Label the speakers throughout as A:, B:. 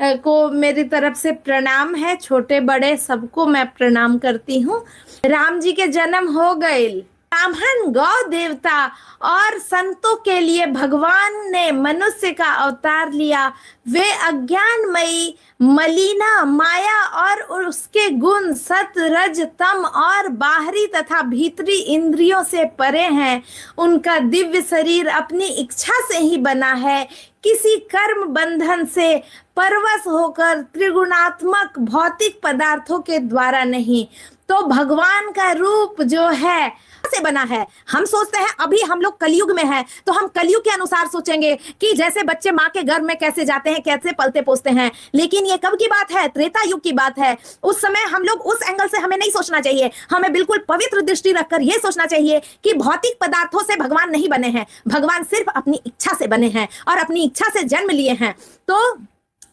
A: को मेरी तरफ से प्रणाम है। छोटे बड़े सबको मैं प्रणाम करती हूँ। राम जी के जन्म हो गए। ब्राह्मण गौ देवता और संतों के लिए भगवान ने मनुष्य का अवतार लिया। वे अज्ञानमयी मलिना माया और उसके गुण सत रज तम और बाहरी तथा भीतरी इंद्रियों से परे हैं। उनका दिव्य शरीर अपनी इच्छा से ही बना है, किसी कर्म बंधन से परवश होकर त्रिगुणात्मक भौतिक पदार्थों के द्वारा नहीं। तो भगवान का रूप जो है से बना है। हम सोचते हैं अभी हम लोग कलयुग में हैं, तो हम कलयुग के अनुसार सोचेंगे कि जैसे बच्चे माँ के गर्भ में कैसे जाते हैं, कैसे पलते पोसते हैं। लेकिन ये कब की बात है? त्रेता युग की बात है। उस समय हम लोग उस एंगल से हमें नहीं सोचना चाहिए। हमें बिल्कुल पवित्र दृष्टि रखकर यह सोचना चाहिए कि भौतिक पदार्थों से भगवान नहीं बने हैं, भगवान सिर्फ अपनी इच्छा से बने हैं और अपनी इच्छा से जन्म लिए हैं। तो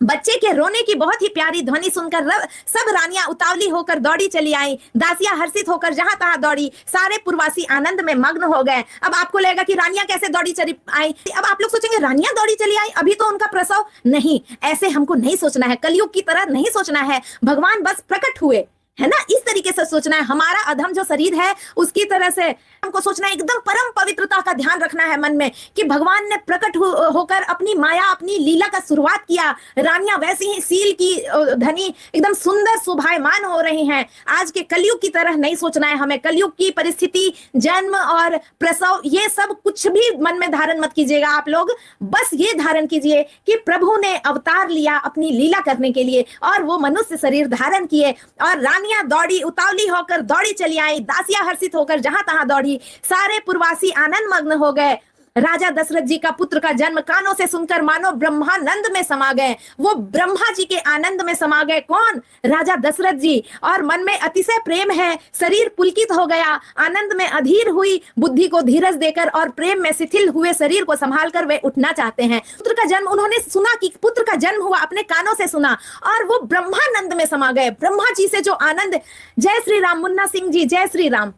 A: बच्चे के रोने की बहुत ही प्यारी ध्वनि सुनकर सब रानियां उतावली होकर दौड़ी चली आई। दासियां हर्षित होकर जहां तहां दौड़ी। सारे पुरवासी आनंद में मग्न हो गए। अब आपको लगेगा कि रानियां कैसे दौड़ी चली आई। अब आप लोग सोचेंगे रानियां दौड़ी चली आई, अभी तो उनका प्रसव नहीं। ऐसे हमको नहीं सोचना है, कलयुग की तरह नहीं सोचना है। भगवान बस प्रकट हुए, है ना, इस तरीके से सोचना है। हमारा अधम जो शरीर है उसकी तरह से हमको सोचना है। एकदम परम पवित्रता का ध्यान रखना है मन में कि भगवान ने प्रकट होकर अपनी माया, अपनी लीला का शुरुआत किया। रानियां वैसी ही सील की धनी एकदम सुंदर शोभायमान हो रही हैं। आज के कलयुग की तरह नहीं सोचना है हमें। कलयुग की परिस्थिति, जन्म और प्रसव, ये सब कुछ भी मन में धारण मत कीजिएगा आप लोग। बस ये धारण कीजिए कि प्रभु ने अवतार लिया अपनी लीला करने के लिए और वो मनुष्य शरीर धारण किए। और रानियां दौड़ी, उतावली होकर दौड़ी चली आई। दासियां हर्षित होकर जहां तहां दौड़ी। सारे पुरवासी आनंद मग्न हो गए। राजा दशरथ जी का पुत्र का जन्म कानों से सुनकर मानो ब्रह्मानंद में समा गए। वो ब्रह्मा जी के आनंद में समा गए। कौन? राजा दशरथ जी। और मन में अतिशय प्रेम है। शरीर पुलकित हो गया, आनंद में अधीर हुई। बुद्धि को धीरज देकर और प्रेम में शिथिल हुए शरीर को संभाल कर वे उठना चाहते हैं। पुत्र का जन्म उन्होंने सुना कि पुत्र का जन्म हुआ, अपने कानों से सुना और वो ब्रह्मानंद में समा गए। ब्रह्मा जी से जो आनंद, जय श्री राम मुन्ना सिंह जी, जय श्री राम।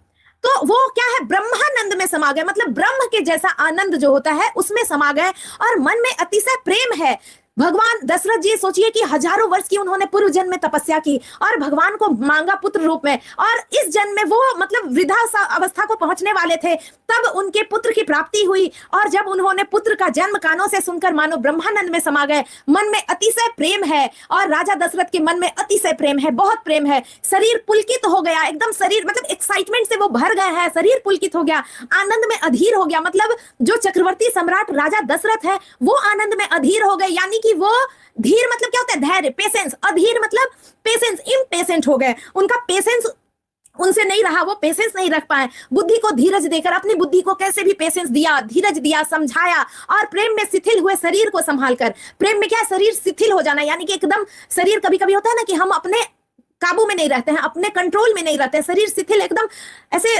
A: तो वो क्या है? ब्रह्मानंद में समा गए, मतलब ब्रह्म के जैसा आनंद जो होता है उसमें समा गए और मन में अतिशय प्रेम है। भगवान दशरथ जी सोचिए कि हजारों वर्ष की उन्होंने पूर्व जन्म में तपस्या की और भगवान को मांगा पुत्र रूप में, और इस जन्म में वो मतलब वृद्धा अवस्था को पहुंचने वाले थे, तब उनके पुत्र की प्राप्ति हुई। और जब उन्होंने पुत्र का जन्म कानों से सुनकर मानो ब्रह्मानंद में समा गए। मन में अतिशय प्रेम है और राजा दशरथ के मन में अतिशय प्रेम है, बहुत प्रेम है। शरीर पुलकित हो गया, एकदम शरीर मतलब एक्साइटमेंट से वो भर गए हैं। शरीर पुलकित हो गया, आनंद में अधीर हो गया। मतलब जो चक्रवर्ती सम्राट राजा दशरथ है वो आनंद में अधीर हो गए। यानी कि वो धीर मतलब क्या होता है? धैर्य, पेशेंस। अधीर मतलब पेशेंस, इम्पेशेंट हो गए। उनका पेशेंस उनसे नहीं रहा, वो पेशेंस नहीं रख पाए। बुद्धि को धीरज देकर अपनी बुद्धि को कैसे भी पेशेंस दिया, धीरज दिया, समझाया और प्रेम में शिथिल हुए शरीर को संभालकर। प्रेम में क्या? शरीर शिथिल हो जाना, यानी कि एकदम शरीर, कभी कभी होता है ना कि हम अपने काबू में नहीं रहते हैं, अपने कंट्रोल में नहीं रहते हैं। शरीर शिथिल, एकदम ऐसे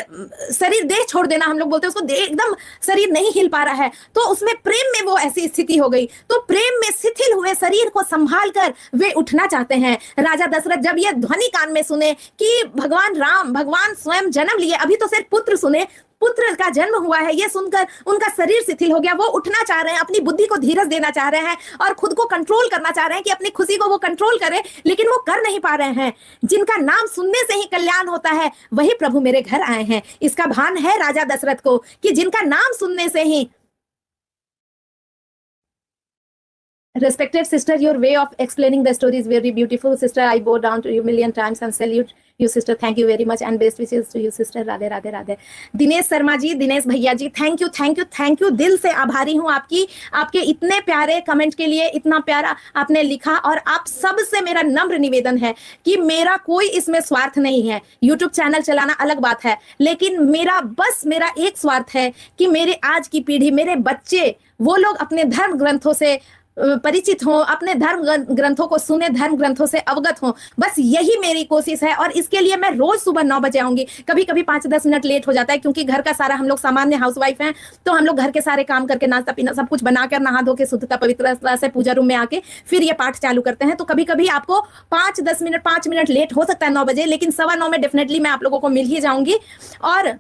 A: शरीर देह छोड़ देना हम लोग बोलते हैं उसको, देह एकदम शरीर नहीं हिल पा रहा है। तो उसमें प्रेम में वो ऐसी स्थिति हो गई। तो प्रेम में शिथिल हुए शरीर को संभाल कर वे उठना चाहते हैं। राजा दशरथ जब ये ध्वनि कान में सुने कि भगवान राम, भगवान स्वयं जन्म लिए, अभी तो सिर्फ पुत्र सुने, पुत्र का जन्म हुआ है, ये सुनकर उनका शरीर शिथिल हो गया। वो उठना चाह रहे हैं, अपनी बुद्धि को धीरज देना चाह रहे हैं और खुद को कंट्रोल करना चाह रहे हैं कि अपनी खुशी को वो कंट्रोल करें, लेकिन वो कर नहीं पा रहे हैं। जिनका नाम सुनने से ही कल्याण होता है वही प्रभु मेरे घर आए हैं, इसका भान है राजा दशरथ को कि जिनका नाम सुनने से ही। Respected sister, your way of explaining the story is very beautiful, sister. I bow down to you million times and salute you, sister. Thank you very much and best wishes to you, sister. Radhe Radhe Radhe. Dinesh Sharma ji, Dinesh भैया ji, thank you thank you thank you. दिल से आभारी हूँ आपकी, आपके इतने प्यारे comment के लिए। इतना प्यारा आपने लिखा और आप सबसे मेरा नम्र निवेदन है कि मेरा कोई इसमें स्वार्थ नहीं है। यूट्यूब चैनल चलाना अलग बात है, लेकिन मेरा एक स्वार्थ है कि मेरे आज की पीढ़ी, मेरे बच्चे, वो लोग अपने धर्म ग्रंथों से परिचित हों, अपने धर्म ग्रंथों को सुने, धर्म ग्रंथों से अवगत हों। बस यही मेरी कोशिश है और इसके लिए मैं रोज सुबह 9 बजे आऊंगी। कभी कभी 5-10 मिनट लेट हो जाता है क्योंकि घर का सारा, हम लोग सामान्य हाउसवाइफ हैं, तो हम लोग घर के सारे काम करके नाश्ता पीना सब कुछ बनाकर नहा धो के शुद्धता पवित्रता से पूजा रूम में आके फिर ये पाठ चालू करते हैं। तो कभी कभी आपको 5 मिनट लेट हो सकता है 9 बजे, लेकिन 9:15 में डेफिनेटली मैं आप लोगों को मिल ही जाऊंगी। और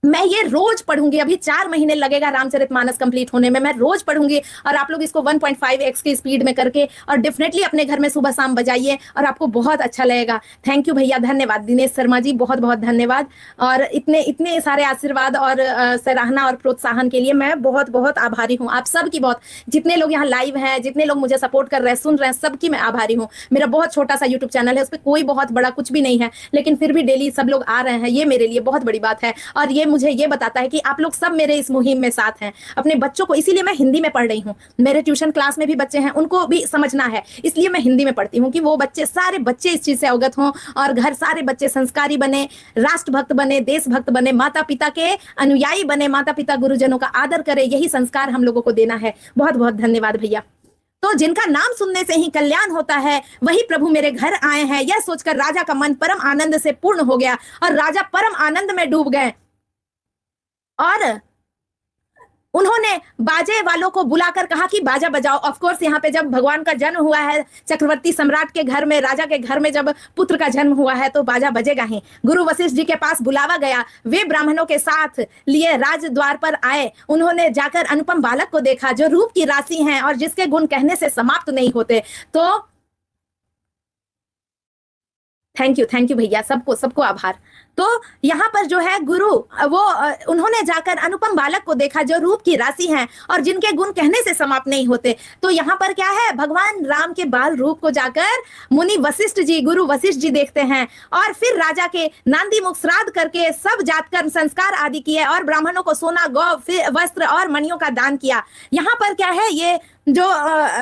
A: मैं ये रोज पढ़ूंगी, अभी 4 महीने लगेगा रामचरितमानस कंप्लीट होने में, मैं रोज पढ़ूंगी। और आप लोग इसको 1.5x की स्पीड में करके और डेफिनेटली अपने घर में सुबह शाम बजाइए और आपको बहुत अच्छा लगेगा। थैंक यू भैया, धन्यवाद दिनेश शर्मा जी, बहुत बहुत धन्यवाद। और इतने इतने सारे आशीर्वाद और सराहना और प्रोत्साहन के लिए मैं बहुत बहुत आभारी हूँ आप सबकी। बहुत जितने लोग यहाँ लाइव हैं, जितने लोग मुझे सपोर्ट कर रहे हैं, सुन रहे हैं, सबकी मैं आभारी हूँ। मेरा बहुत छोटा सा यूट्यूब चैनल है, उस पर कोई बहुत बड़ा कुछ भी नहीं है, लेकिन फिर भी डेली सब लोग आ रहे हैं, ये मेरे लिए बहुत बड़ी बात है। और ये मुझे ये बताता है कि आप लोग सब मेरे इस मुहिम में साथ हैं। अपने बच्चों को, इसीलिए मैं हिंदी में पढ़ रही हूँ, मेरे ट्यूशन क्लास में भी बच्चे हैं, उनको भी समझना है, इसलिए मैं हिंदी में पढ़ती हूँ कि वो बच्चे, सारे बच्चे इस चीज से अवगत हों और घर सारे बच्चे संस्कारी बने, राष्ट्रभक्त बने, देशभक्त बने, माता पिता के अनुयायी बने, माता पिता गुरुजनों का आदर करे, यही संस्कार हम लोगों को देना है। बहुत बहुत धन्यवाद भैया। तो जिनका नाम सुनने से ही कल्याण होता है, वही प्रभु मेरे घर आए हैं, यह सोचकर राजा का मन परम आनंद से पूर्ण हो गया और राजा परम आनंद में डूब गए। और उन्होंने बाजे वालों को बुलाकर कहा कि बाजा बजाओ। ऑफ कोर्स यहाँ पे जब भगवान का जन्म हुआ है, चक्रवर्ती सम्राट के घर में, राजा के घर में जब पुत्र का जन्म हुआ है, तो बाजा बजेगा ही। गुरु वशिष्ठ जी के पास बुलावा गया, वे ब्राह्मणों के साथ लिए राज द्वार पर आए। उन्होंने जाकर अनुपम बालक को देखा, जो रूप की राशि हैं और जिसके गुण कहने से समाप्त नहीं होते। तो थैंक यू भैया, सबको सबको आभार। तो यहाँ पर जो है गुरु वो उन्होंने जाकर अनुपम बालक को देखा, जो रूप की राशि हैं और जिनके गुण कहने से समाप्त नहीं होते। तो यहाँ पर क्या है, भगवान राम के बाल रूप को जाकर मुनि वशिष्ठ जी, गुरु वशिष्ठ जी देखते हैं। और फिर राजा के नांदी मुख श्राद्ध करके सब जातकर्म संस्कार आदि किए और ब्राह्मणों को सोना, गौ, वस्त्र और मणियों का दान किया। यहाँ पर क्या है, ये जो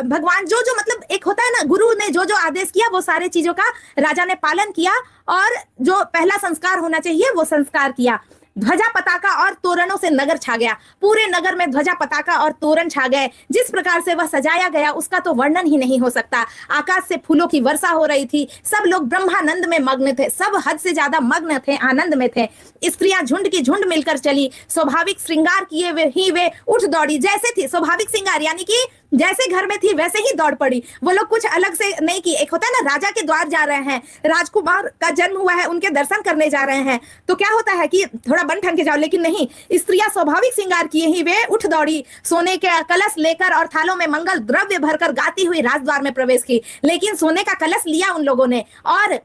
A: भगवान जो जो मतलब एक होता है ना, गुरु ने जो जो आदेश किया वो सारे चीजों का राजा ने पालन किया और जो पहला संस्कार होना चाहिए वो संस्कार किया। ध्वजा पताका और तोरणों से नगर छा गया, पूरे नगर में ध्वजा पताका और तोरण छा गए। जिस प्रकार से वह सजाया गया उसका तो वर्णन ही नहीं हो सकता। आकाश से फूलों की वर्षा हो रही थी, सब लोग ब्रह्मानंद में मग्न थे, सब हद से ज्यादा मग्न थे, आनंद में थे। स्त्रियां झुंड की झुंड मिलकर चली, स्वाभाविक श्रृंगार किए ही वे उठ दौड़ी, जैसे थी स्वाभाविक श्रृंगार, यानी कि जैसे घर में थी वैसे ही दौड़ पड़ी। वो लोग कुछ अलग से नहीं की। एक होता है ना, राजा के द्वार जा रहे हैं, राजकुमार का जन्म हुआ है, उनके दर्शन करने जा रहे हैं, तो क्या होता है कि थोड़ा बन ठन के जाओ, लेकिन नहीं, स्त्रियां स्वाभाविक श्रृंगार किए ही वे उठ दौड़ी, सोने के कलश लेकर और थालों में मंगल द्रव्य भरकर गाती हुई राजद्वार में प्रवेश की। लेकिन सोने का कलश लिया उन लोगों ने और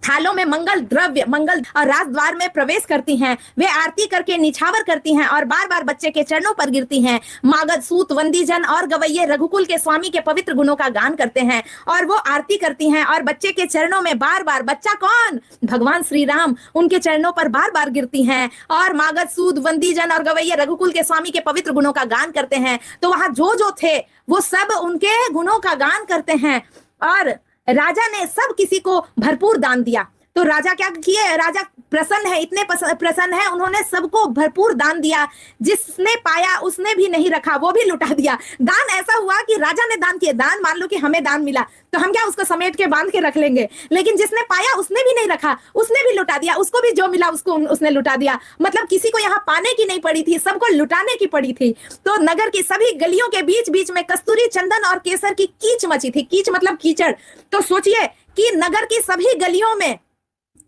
A: थालों में मंगल द्रव्य, मंगल और राजद्वार में प्रवेश करती हैं। वे आरती करके निछावर करती हैं और बार बार बच्चे के चरणों पर गिरती हैं। मागध, सूत, वंदीजन और गवैये रघुकुल के स्वामी के पवित्र गुणों का गान करते हैं और वो आरती करती हैं और बच्चे के चरणों में बार बार, बच्चा कौन, भगवान श्री राम, उनके चरणों पर बार बार गिरती हैं और मागध, सूत, वंदीजन और गवैये रघुकुल के स्वामी के पवित्र गुणों का गान करते हैं। तो वहां जो जो थे वो सब उनके गुणों का गान करते हैं और राजा ने सब किसी को भरपूर दान दिया। तो राजा क्या किए, राजा प्रसन्न है, इतने प्रसन्न है, उन्होंने सबको भरपूर दान दिया। जिसने पाया उसने भी नहीं रखा, वो भी लुटा दिया। दान ऐसा हुआ कि राजा ने दान किए, दान मान लो कि हमें दान मिला तो हम क्या उसको समेट के बांध के रख लेंगे, लेकिन जिसने पाया उसने भी नहीं रखा, उसने भी लुटा दिया, उसको भी जो मिला उसको उसने लुटा दिया। मतलब किसी को यहाँ पाने की नहीं पड़ी थी, सबको लुटाने की पड़ी थी। तो नगर की सभी गलियों के बीच बीच में कस्तूरी, चंदन और केसर की कीच मची थी। कीच मतलब कीचड़। तो सोचिए कि नगर की सभी गलियों में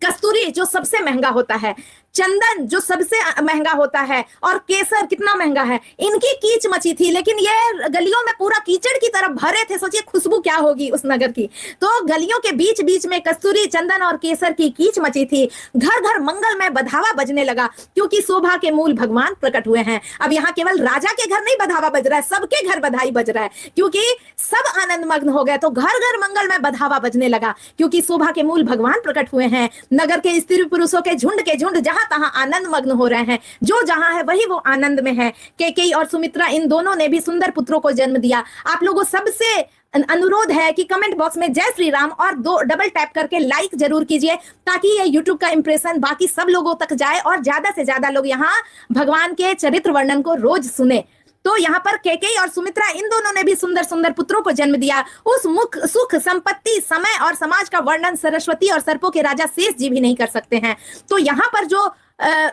A: कस्तूरी जो सबसे महंगा होता है, चंदन जो सबसे महंगा होता है और केसर कितना महंगा है, इनकी कीच मची थी। लेकिन ये गलियों में पूरा कीचड़ की तरफ भरे थे। सोचिए खुशबू क्या होगी उस नगर की। तो गलियों के बीच बीच में कस्तूरी, चंदन और केसर की कीच मची थी। घर घर मंगल में बधावा बजने लगा, क्योंकि शोभा के मूल भगवान प्रकट हुए हैं। अब यहाँ केवल राजा के घर नहीं बधावा बज रहा है, सबके घर बधाई बज रहा है, क्योंकि सब आनंद मग्न हो गए। तो घर घर मंगल में बधावा बजने लगा, क्योंकि शोभा के मूल भगवान प्रकट हुए हैं। नगर के स्त्री पुरुषों के झुंड जहां तहां आनंद मग्न हो रहे हैं। जो जहां है वही वो आनंद में है। कैकेयी और सुमित्रा, इन दोनों ने भी सुंदर पुत्रों को जन्म दिया। आप लोगों सबसे अनुरोध है कि कमेंट बॉक्स में जय श्री राम और दो डबल टैप करके लाइक जरूर कीजिए, ताकि ये यूट्यूब का इंप्रेशन बाकी सब लोगों तक जाए और ज्यादा से ज्यादा लोग यहाँ भगवान के चरित्र वर्णन को रोज सुने। तो यहाँ पर कैकेयी और सुमित्रा, इन दोनों ने भी सुंदर सुंदर पुत्रों को जन्म दिया। उस मुख, सुख, संपत्ति, समय और समाज का वर्णन सरस्वती और सर्पों के राजा शेष जी भी नहीं कर सकते हैं। तो यहाँ पर जो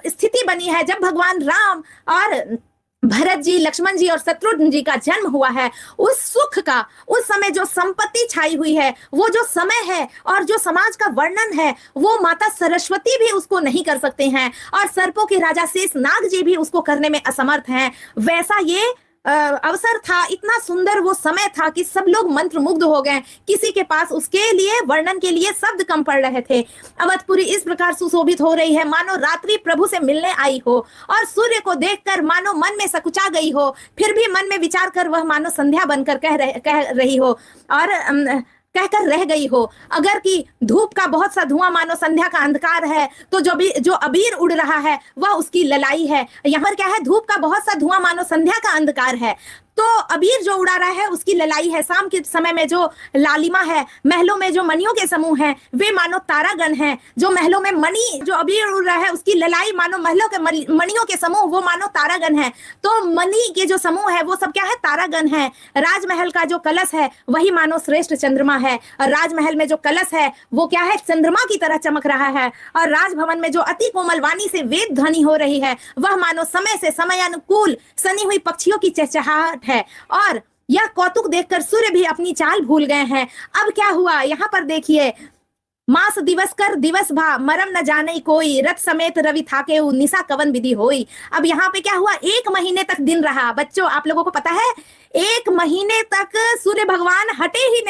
A: स्थिति बनी है, जब भगवान राम और भरत जी, लक्ष्मण जी और शत्रुघ्न जी का जन्म हुआ है, उस सुख का, उस समय जो संपत्ति छाई हुई है, वो जो समय है और जो समाज का वर्णन है, वो माता सरस्वती भी उसको नहीं कर सकते हैं, और सर्पों के राजा शेष नाग जी भी उसको करने में असमर्थ हैं। वैसा ये अवसर था, इतना सुंदर वो समय था कि सब लोग मंत्रमुग्ध हो गए। किसी के पास उसके लिए वर्णन के लिए शब्द कम पड़ रहे थे। अवधपुरी इस प्रकार सुशोभित हो रही है मानो रात्रि प्रभु से मिलने आई हो, और सूर्य को देखकर मानो मन में सकुचा गई हो, फिर भी मन में विचार कर वह मानो संध्या बनकर कह रही हो और कहकर रह गई हो। अगर कि धूप का बहुत सा धुआं मानो संध्या का अंधकार है, तो जो अबीर उड़ रहा है वह उसकी ललाई है। यहाँ पर क्या है, धूप का बहुत सा धुआं मानो संध्या का अंधकार है, तो अबीर जो उड़ा रहा है उसकी ललाई है। शाम के समय में जो लालिमा है, महलों में जो मणियों के समूह हैं, वे मानो तारागण हैं। जो महलों में मणि, जो अबीर उड़ रहा है उसकी ललाई मानो महलों के मणियों के समूह, वो मानो तारागण है। तो मणि के जो समूह है वो सब क्या है, तारागण है। राजमहल का जो कलश है वही मानो श्रेष्ठ चंद्रमा है, और राजमहल में जो कलश है वो क्या है, चंद्रमा की तरह चमक रहा है। और राजभवन में जो अति कोमल वाणी से वेद ध्वनि हो रही है, वह मानो समय से समय अनुकूल सनी हुई पक्षियों की चहचहाहट है। और यह कौतुक देखकर सूर्य भी अपनी चाल भूल गए हैं। अब क्या हुआ, यहाँ पर देखिए, मास दिवस कर दिवस भा, मरम न जाने कोई, रथ समेत रवि थाके निशा कवन विधि होई। अब यहाँ पे क्या हुआ, 1 महीने तक दिन रहा। बच्चों, आप लोगों को पता है, 1 महीने तक सूर्य भगवान हटे ही नहीं।